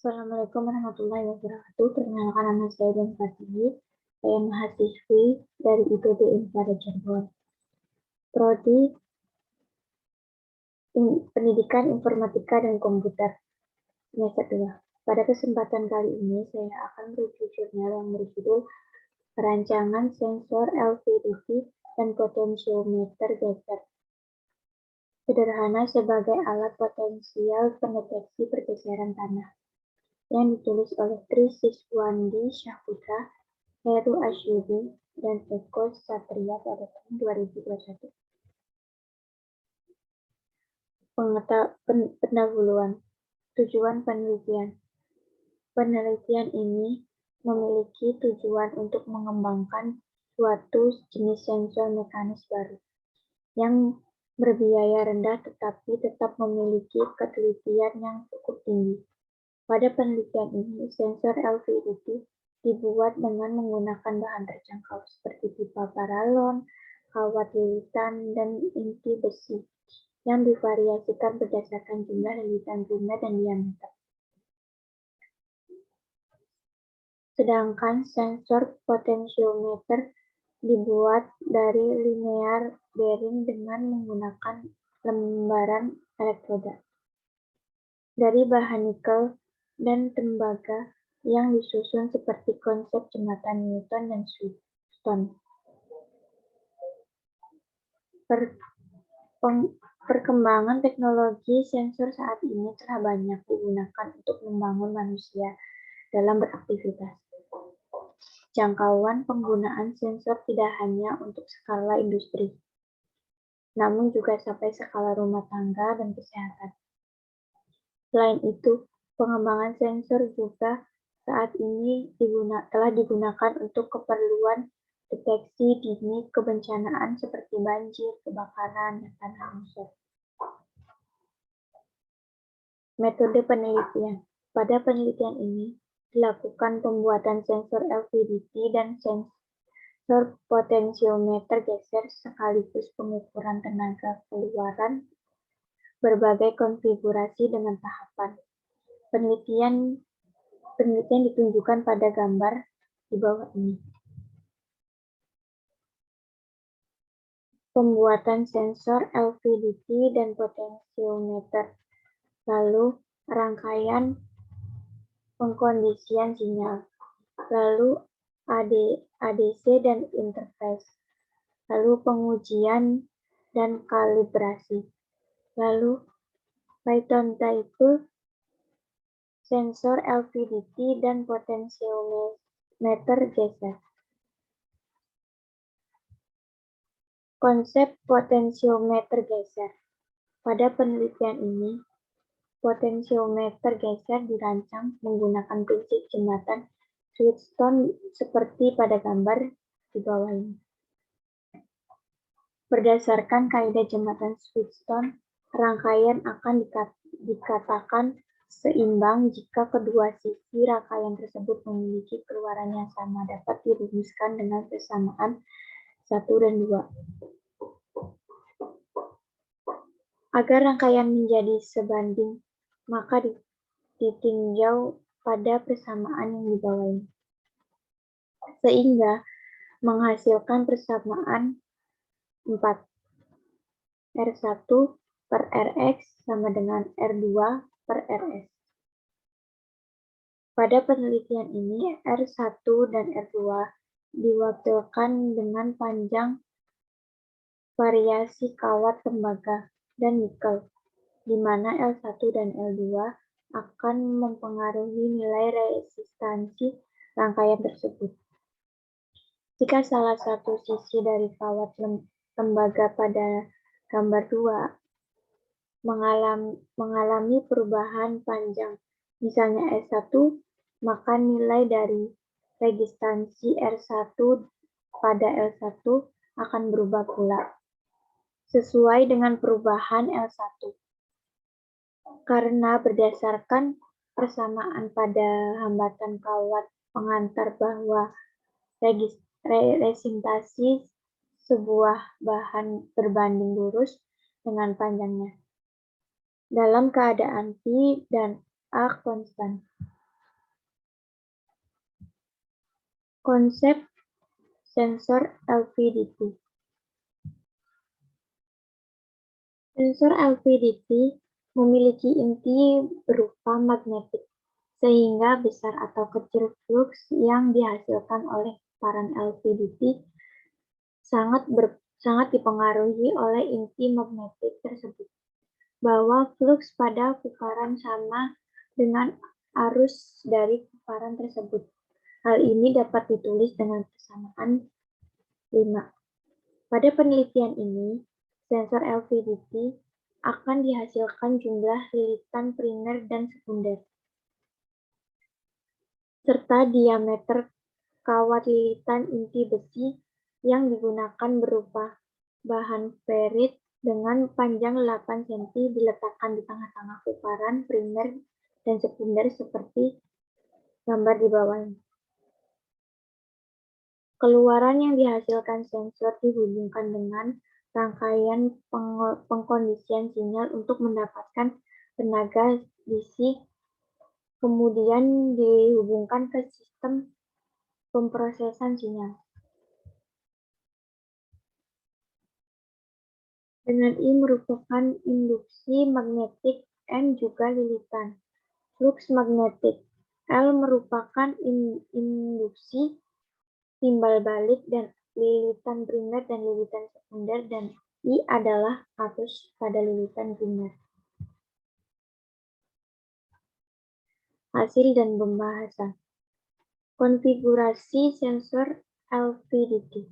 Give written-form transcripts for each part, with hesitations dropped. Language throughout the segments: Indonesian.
Assalamualaikum warahmatullahi wabarakatuh. Perkenalkan nama saya Dian Fatih. Saya mahasiswi dari IPB Unpad Cirebon. Prodi Pendidikan Informatika dan Komputer semester 2. Pada kesempatan kali ini saya akan mereview jurnal yang berjudul Perancangan Sensor LVDT dan Potentiometer Geser sederhana sebagai alat potensial pendeteksi pergeseran tanah, yang ditulis oleh Tri Siswandi Syahputra, Heru Asyubi, dan Eko Satria pada tahun 2021. Pendahuluan. Tujuan penelitian. Penelitian ini memiliki tujuan untuk mengembangkan suatu jenis sensor mekanis baru yang berbiaya rendah tetapi tetap memiliki ketelitian yang cukup tinggi. Pada penelitian ini, sensor LVDT dibuat dengan menggunakan bahan terjangkau seperti pipa paralon, kawat lilitan, dan inti besi yang divariasikan berdasarkan jumlah lilitan primer dan diameter. Sedangkan sensor potentiometer dibuat dari linear bearing dengan menggunakan lembaran elektroda dari bahan nikel dan tembaga yang disusun seperti konsep jembatan Newton dan Swift-Stone. Perkembangan teknologi sensor saat ini telah banyak digunakan untuk membangun manusia dalam beraktivitas. Jangkauan penggunaan sensor tidak hanya untuk skala industri, namun juga sampai skala rumah tangga dan kesehatan. Selain itu, pengembangan sensor juga saat ini telah digunakan untuk keperluan deteksi dini kebencanaan seperti banjir, kebakaran, dan tanah longsor. Metode penelitian. Pada penelitian ini, dilakukan pembuatan sensor LVDT dan sensor potentiometer geser sekaligus pengukuran tenaga keluaran berbagai konfigurasi dengan tahapan. Penelitian ditunjukkan pada gambar di bawah ini. Pembuatan sensor LVDT dan potentiometer, lalu rangkaian pengkondisian sinyal, lalu ADC dan interface, lalu pengujian dan kalibrasi, lalu Python table, sensor LVDT dan potentiometer geser. Konsep potentiometer geser. Pada penelitian ini, potentiometer geser dirancang menggunakan prinsip jembatan Swift-Stone seperti pada gambar di bawah ini. Berdasarkan kaidah jembatan Swift-Stone, rangkaian akan dikatakan seimbang jika kedua sisi rangkaian tersebut memiliki keluaran yang sama, dapat dirumuskan dengan persamaan 1 dan 2. Agar rangkaian menjadi sebanding, maka ditinjau pada persamaan yang di bawah ini, sehingga menghasilkan persamaan 4. R1 per Rx sama dengan R2 per Rs. Pada penelitian ini, R1 dan R2 diwakilkan dengan panjang variasi kawat tembaga dan nikel, di mana L1 dan L2 akan mempengaruhi nilai resistansi rangkaian tersebut. Jika salah satu sisi dari kawat tembaga pada gambar 2 mengalami perubahan panjang, misalnya S1, maka nilai dari resistansi R1 pada L1 akan berubah pula, sesuai dengan perubahan L1. Karena berdasarkan persamaan pada hambatan kawat pengantar bahwa resistansi sebuah bahan berbanding lurus dengan panjangnya. Dalam keadaan P dan A constant. Konsep sensor LVDT. Sensor LVDT memiliki inti berupa magnetik, sehingga besar atau kecil flux yang dihasilkan oleh puparan LVDT sangat dipengaruhi oleh inti magnetik tersebut. Bahwa flux pada puparan sama dengan arus dari puparan tersebut. Hal ini dapat ditulis dengan persamaan 5. Pada penelitian ini, sensor LVDT akan dihasilkan jumlah lilitan primer dan sekunder, serta diameter kawat lilitan inti besi yang digunakan berupa bahan ferrit dengan panjang 8 cm diletakkan di tengah-tengah puparan primer dan sekunder seperti gambar di bawah ini. Keluaran yang dihasilkan sensor dihubungkan dengan rangkaian pengkondisian sinyal untuk mendapatkan tenaga DC, kemudian dihubungkan ke sistem pemrosesan sinyal. Dengan I merupakan induksi magnetik, N juga lilitan. Flux magnetik. L merupakan induksi timbal balik dan lilitan primer dan lilitan sekunder, dan I adalah arus pada lilitan primer. Hasil dan pembahasan. Konfigurasi sensor LVDT.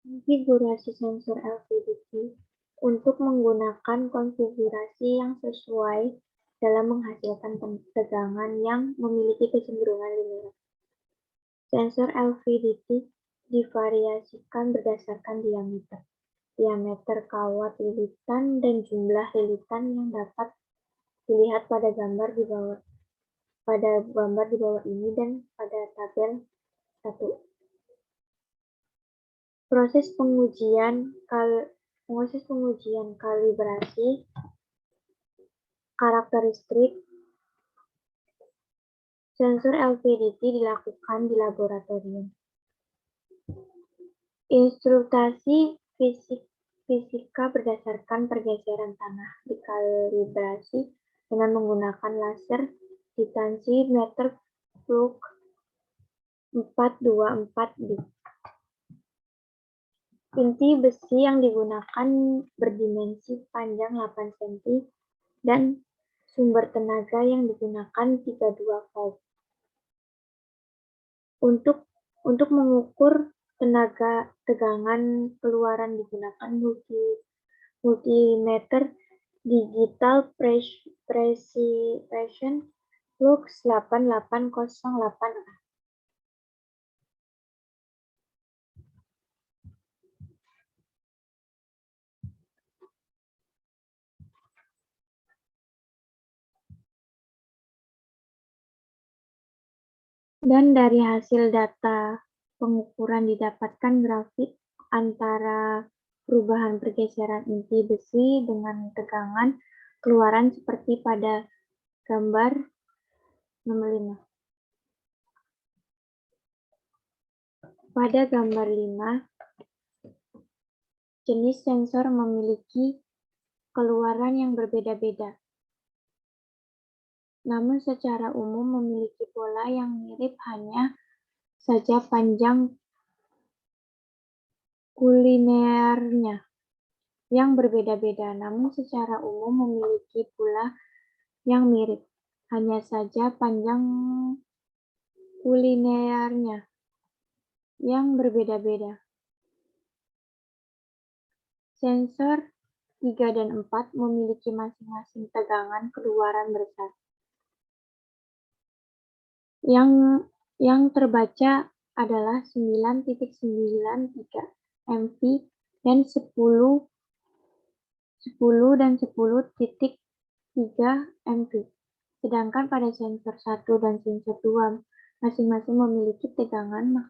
Konfigurasi sensor LVDT untuk menggunakan konfigurasi yang sesuai dalam menghasilkan tegangan yang memiliki kecenderungan linear. Sensor LVDT divariasikan berdasarkan diameter kawat lilitan, dan jumlah lilitan yang dapat dilihat pada gambar di bawah ini dan pada tabel 1. Proses pengujian kalibrasi karakteristik sensor LVDT dilakukan di laboratorium. Instrumentasi fisika berdasarkan pergeseran tanah dikalibrasi dengan menggunakan laser distansimeter Fluke 424B. Inti besi yang digunakan berdimensi panjang 8 cm dan sumber tenaga yang digunakan 32 volt. Untuk mengukur tegangan keluaran digunakan multimeter digital precision flux 8808A. Dan dari hasil data pengukuran didapatkan grafik antara perubahan pergeseran inti besi dengan tegangan keluaran seperti pada gambar nomor 5. Pada gambar 5, jenis sensor memiliki keluaran yang berbeda-beda, namun secara umum memiliki pola yang mirip, hanya saja panjang kulinernya yang berbeda-beda, namun secara umum memiliki pula yang mirip, hanya saja panjang kulinernya yang berbeda-beda. Sensor 3 dan 4 memiliki masing-masing tegangan keluaran besar. Yang terbaca adalah 9.93 MV dan 10 dan 10.3 MV. Sedangkan pada sensor 1 dan sensor 2 masing-masing memiliki tegangan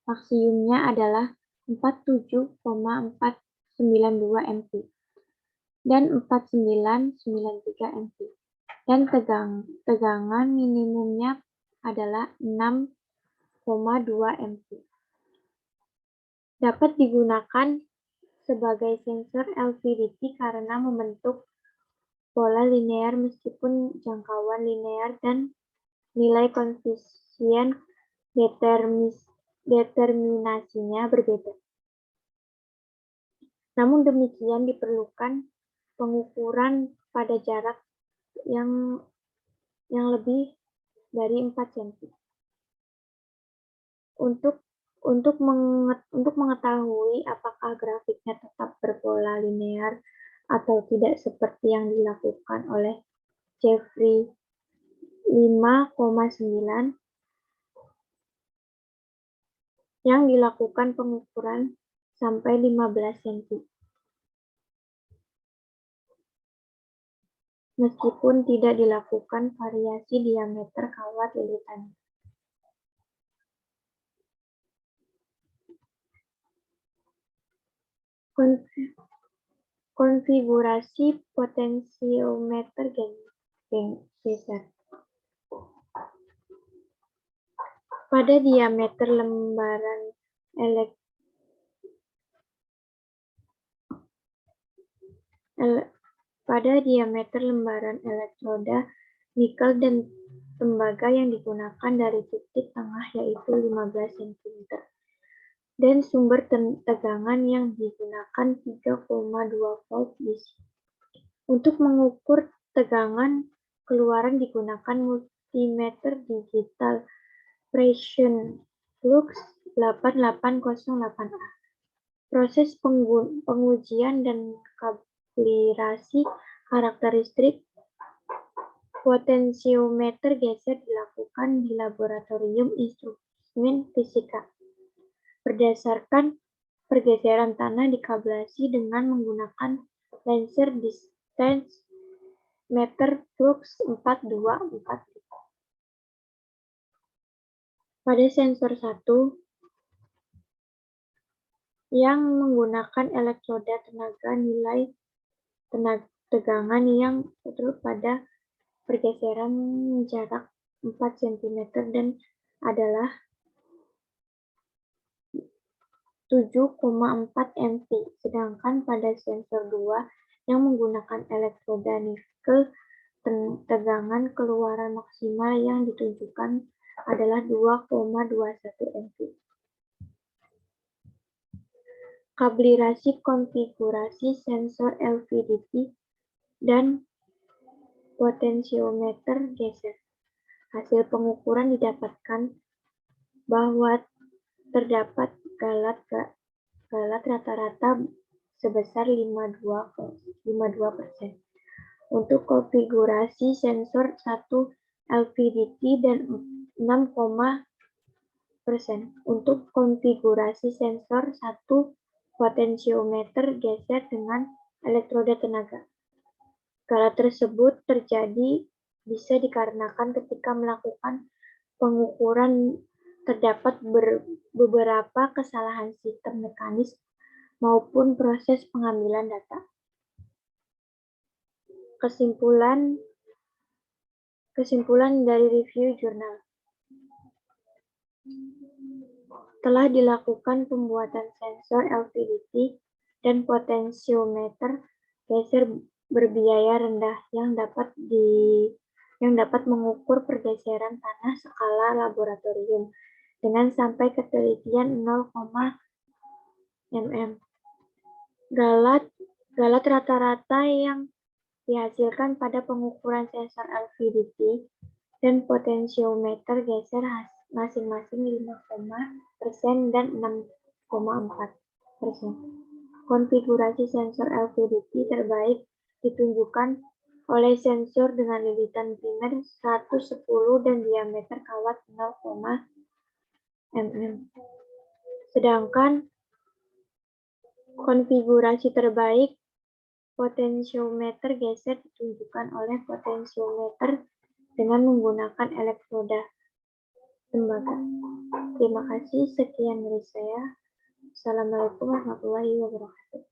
maksimumnya adalah 47,492 MV. dan 4993 mV. Dan tegangan minimumnya adalah 6,2 mV. Dapat digunakan sebagai sensor LVDT karena membentuk pola linear meskipun jangkauan linear dan nilai koefisien determinasinya berbeda. Namun demikian diperlukan pengukuran pada jarak yang lebih dari 4 cm. Untuk mengetahui apakah grafiknya tetap berpola linear atau tidak seperti yang dilakukan oleh Jeffrey 5,9 yang dilakukan pengukuran sampai 15 cm. Meskipun tidak dilakukan variasi diameter kawat lilitannya. Konfigurasi potensiometer geser. Pada diameter lembaran elektroda nikel dan tembaga yang digunakan dari titik tengah yaitu 15 cm. Dan sumber tegangan yang digunakan 3,2 volt DC. Untuk mengukur tegangan keluaran digunakan multimeter digital Precision Flux 8808A. Proses pengujian dan kalibrasi karakteristik potensiometer geser dilakukan di laboratorium instrumen fisika. Berdasarkan pergeseran tanah dikablasi dengan menggunakan laser distance meter flux 4245. Pada sensor 1 yang menggunakan elektroda tenaga, nilai tegangan yang pada pergeseran jarak 4 cm dan adalah 7,4 mV, sedangkan pada sensor 2 yang menggunakan elektroda nikel, tegangan keluaran maksimal yang ditunjukkan adalah 2,21 mV. Kalibrasi konfigurasi sensor LVDT dan potensiometer geser. Hasil pengukuran didapatkan bahwa terdapat galat rata-rata sebesar 52%. Untuk konfigurasi sensor 1 LVDT dan 6, untuk konfigurasi sensor 1 potensiometer geser dengan elektroda tenaga. Galat tersebut terjadi bisa dikarenakan ketika melakukan pengukuran terdapat beberapa kesalahan sistem mekanis maupun proses pengambilan data. Kesimpulan dari review jurnal. Telah dilakukan pembuatan sensor LVDT dan potensiometer geser berbiaya rendah yang dapat mengukur pergeseran tanah skala laboratorium dengan sampai ketelitian 0, mm. Galat rata-rata yang dihasilkan pada pengukuran sensor LVDT dan potensiometer geser masing-masing 5% dan 6,4%. Konfigurasi sensor LVDT terbaik ditunjukkan oleh sensor dengan lilitan primer 110 dan diameter kawat 0, mm. Sedangkan konfigurasi terbaik potensiometer geser ditunjukkan oleh potensiometer dengan menggunakan elektroda tembaga. Terima kasih, sekian dari saya. Assalamualaikum warahmatullahi wabarakatuh.